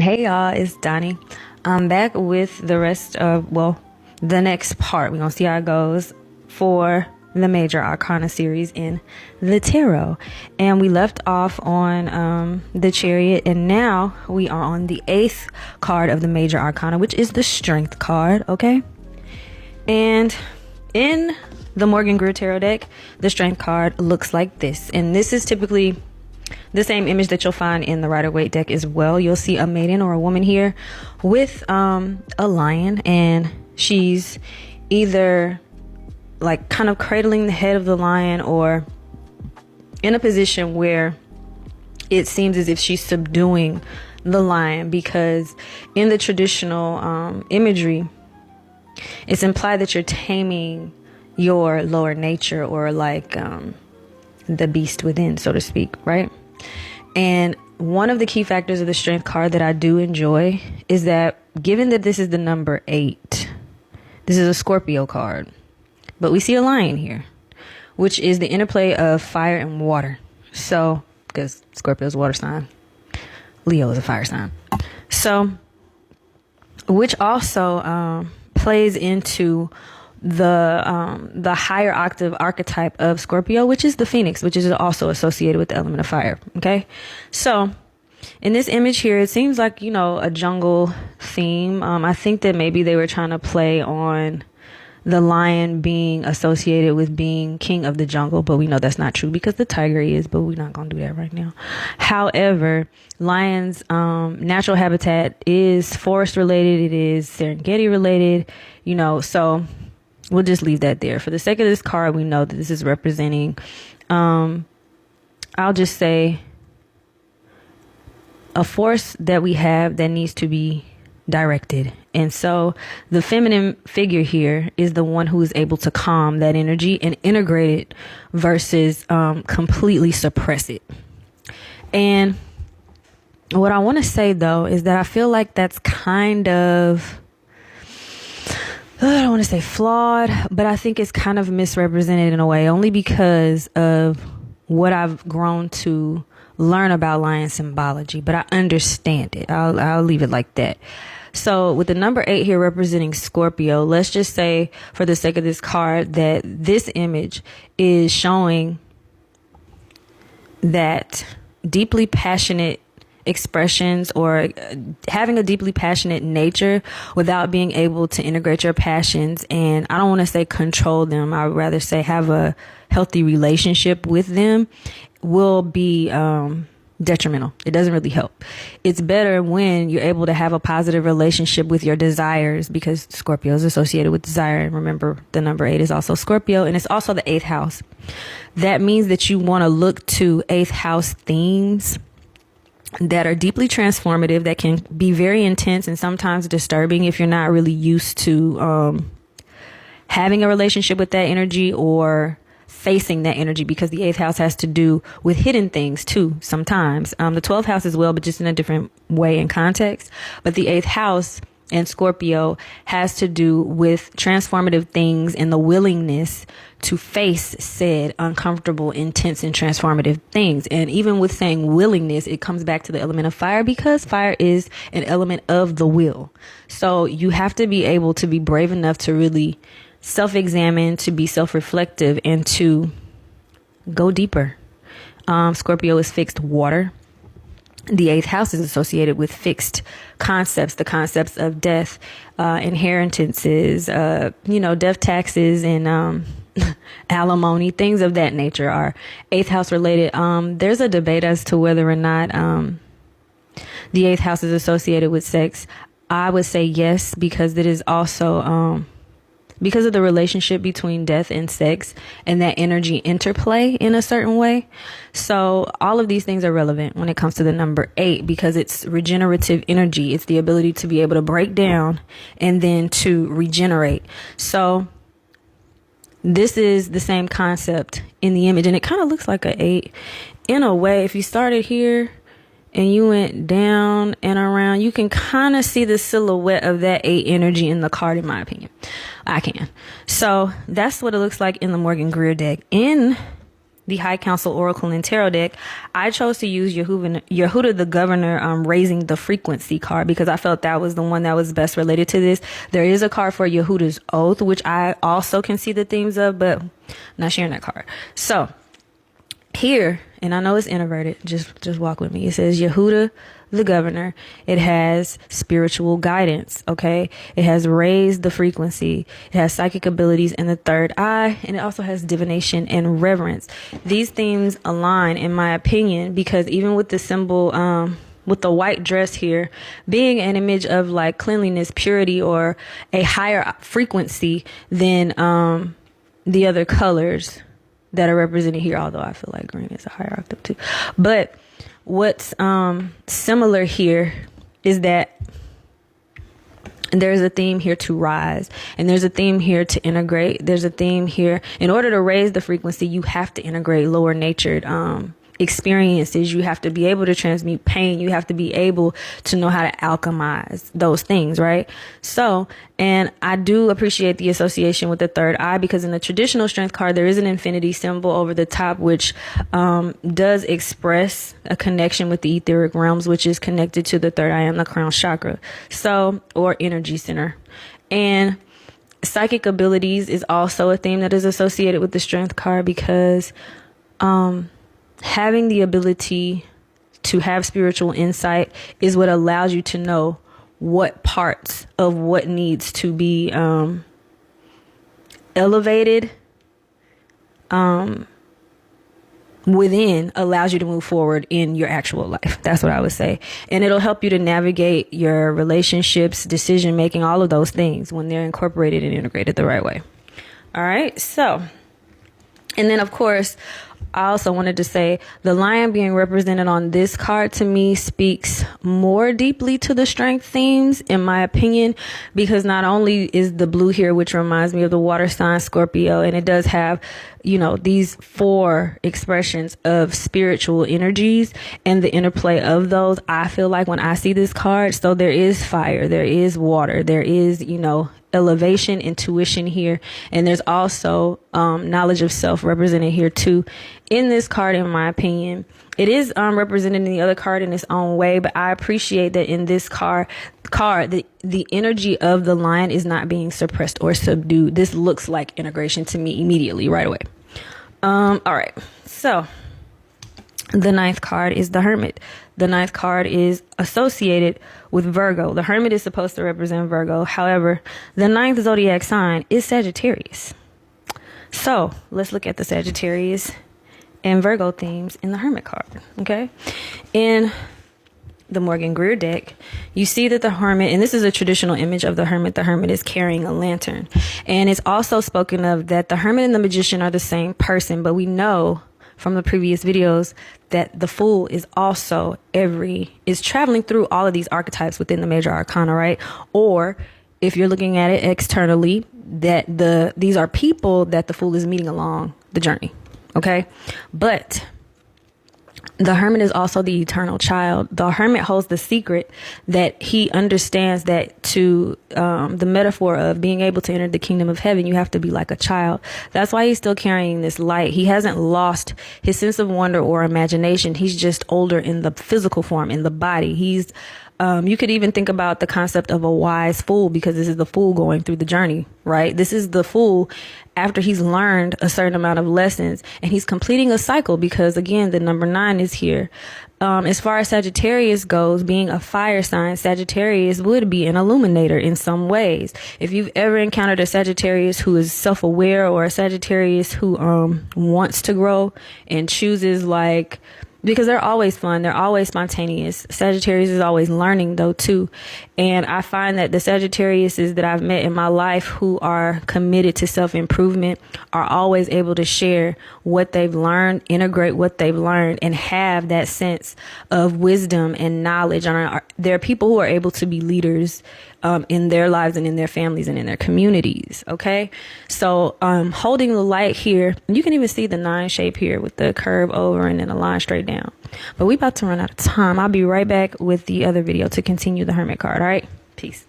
Hey y'all, it's Donnie. I'm back with the rest of, the next part. We're going to see how it goes for the Major Arcana series in the Tarot. And we left off on the Chariot, and now we are on the 8th card of the Major Arcana, which is the Strength card, okay? And in the Morgan Grier Tarot deck, the Strength card looks like this. And this is typically the same image that you'll find in the Rider-Waite deck as well. You'll see a maiden or a woman here with a lion, and she's either like kind of cradling the head of the lion or in a position where it seems as if she's subduing the lion, because in the traditional imagery, it's implied that you're taming your lower nature, or like the beast within, so to speak, right? And one of the key factors of the Strength card that I do enjoy is that, given that this is the number 8, this is a Scorpio card, but we see a lion here, which is the interplay of fire and water. So, because Scorpio is a water sign, Leo is a fire sign. So, which also plays into the higher octave archetype of Scorpio, which is the Phoenix, which is also associated with the element of fire. Okay, so in this image here, it seems like, you know, a jungle theme. I think that maybe they were trying to play on the lion being associated with being king of the jungle, but we know that's not true because the tiger is, but we're not going to do that right now. However, lions' natural habitat is forest related. It is Serengeti related, you know, so we'll just leave that there. For the sake of this card, we know that this is representing, I'll just say, a force that we have that needs to be directed. And so the feminine figure here is the one who is able to calm that energy and integrate it versus completely suppress it. And what I want to say, though, is that I feel like that's kind of, I don't want to say flawed, but I think it's kind of misrepresented in a way, only because of what I've grown to learn about lion symbology, but I understand it. I'll leave it like that. So with the number 8 here representing Scorpio, let's just say, for the sake of this card, that this image is showing that deeply passionate expressions, or having a deeply passionate nature without being able to integrate your passions. And I don't want to say control them. I would rather say have a healthy relationship with them will be detrimental. It doesn't really help. It's better when you're able to have a positive relationship with your desires, because Scorpio is associated with desire. And remember, the number 8 is also Scorpio, and it's also the 8th house. That means that you want to look to 8th house themes that are deeply transformative, that can be very intense and sometimes disturbing if you're not really used to having a relationship with that energy or facing that energy, because the 8th house has to do with hidden things too sometimes. The 12th house as well, but just in a different way and context. But the 8th house and Scorpio has to do with transformative things and the willingness to face said uncomfortable, intense, and transformative things. And even with saying willingness, it comes back to the element of fire, because fire is an element of the will. So you have to be able to be brave enough to really self-examine, to be self-reflective, and to go deeper. Scorpio is fixed water. The 8th house is associated with fixed concepts, the concepts of death, inheritances, death taxes, and alimony, things of that nature are 8th house related. There's a debate as to whether or not the 8th house is associated with sex. I would say yes, because it is also because of the relationship between death and sex and that energy interplay in a certain way. So all of these things are relevant when it comes to the number 8, because it's regenerative energy. It's the ability to be able to break down and then to regenerate. So this is the same concept in the image, and it kind of looks like an 8 in a way. If you started here and you went down and around, you can kind of see the silhouette of that 8 energy in the card, in my opinion. I can. So that's what it looks like in the Morgan Grier deck. In the High Council Oracle and Tarot deck, I chose to use Yehuda the Governor, raising the frequency card, because I felt that was the one that was best related to this. There is a card for Yehuda's Oath, which I also can see the themes of, but I'm not sharing that card. So here, and I know it's inverted, just walk with me. It says Yehuda the Governor. It has spiritual guidance, okay? It has raised the frequency. It has psychic abilities and the third eye, and it also has divination and reverence. These themes align, in my opinion, because even with the symbol, with the white dress here, being an image of like cleanliness, purity, or a higher frequency than the other colors that are represented here, although I feel like green is a higher octave too. But what's similar here is that there's a theme here to rise, and there's a theme here to integrate. There's a theme here, in order to raise the frequency, you have to integrate lower natured experiences. You have to be able to transmute pain. You have to be able to know how to alchemize those things, right? So, and I do appreciate the association with the third eye, because in the traditional strength card, there is an infinity symbol over the top, which does express a connection with the etheric realms, which is connected to the third eye and the crown chakra, so, or energy center. And psychic abilities is also a theme that is associated with the strength card, because having the ability to have spiritual insight is what allows you to know what parts of what needs to be elevated within, allows you to move forward in your actual life. That's what I would say. And it'll help you to navigate your relationships, decision making, all of those things when they're incorporated and integrated the right way. All right. So, and then of course, I also wanted to say the lion being represented on this card, to me, speaks more deeply to the strength themes, in my opinion, because not only is the blue here, which reminds me of the water sign Scorpio, and it does have, you know, these 4 expressions of spiritual energies and the interplay of those. I feel like when I see this card, so there is fire, there is water, there is, you know, elevation, intuition here, and there's also knowledge of self represented here too in this card, in my opinion. It is represented in the other card in its own way, but I appreciate that in this card the energy of the lion is not being suppressed or subdued. This looks like integration to me immediately, right away. All right, so the 9th card is the Hermit. The 9th card is associated with Virgo. The Hermit is supposed to represent Virgo. However, the 9th zodiac sign is Sagittarius. So let's look at the Sagittarius and Virgo themes in the Hermit card. Okay. In the Morgan Grier deck, you see that the Hermit, and this is a traditional image of the Hermit is carrying a lantern. And it's also spoken of that the Hermit and the Magician are the same person, but we know from the previous videos that the Fool is also is traveling through all of these archetypes within the major arcana, right? Or if you're looking at it externally, that these are people that the Fool is meeting along the journey. Okay. But the Hermit is also the eternal child. The Hermit holds the secret that he understands that to the metaphor of being able to enter the kingdom of heaven, you have to be like a child. That's why he's still carrying this light. He hasn't lost his sense of wonder or imagination. He's just older in the physical form, in the body. He's you could even think about the concept of a wise fool, because this is the fool going through the journey, right? This is the fool after he's learned a certain amount of lessons, and he's completing a cycle, because again, the number 9 is here. As far as Sagittarius goes, being a fire sign, Sagittarius would be an illuminator in some ways. If you've ever encountered a Sagittarius who is self-aware, or a Sagittarius who wants to grow and chooses, like, because they're always fun, they're always spontaneous. Sagittarius is always learning though too. And I find that the Sagittariuses that I've met in my life who are committed to self-improvement are always able to share what they've learned, integrate what they've learned, and have that sense of wisdom and knowledge. And there are people who are able to be leaders in their lives and in their families and in their communities. Okay. So holding the light here, you can even see the 9 shape here with the curve over and then a line straight down. But we about to run out of time. I'll be right back with the other video to continue the Hermit card. All right. Peace.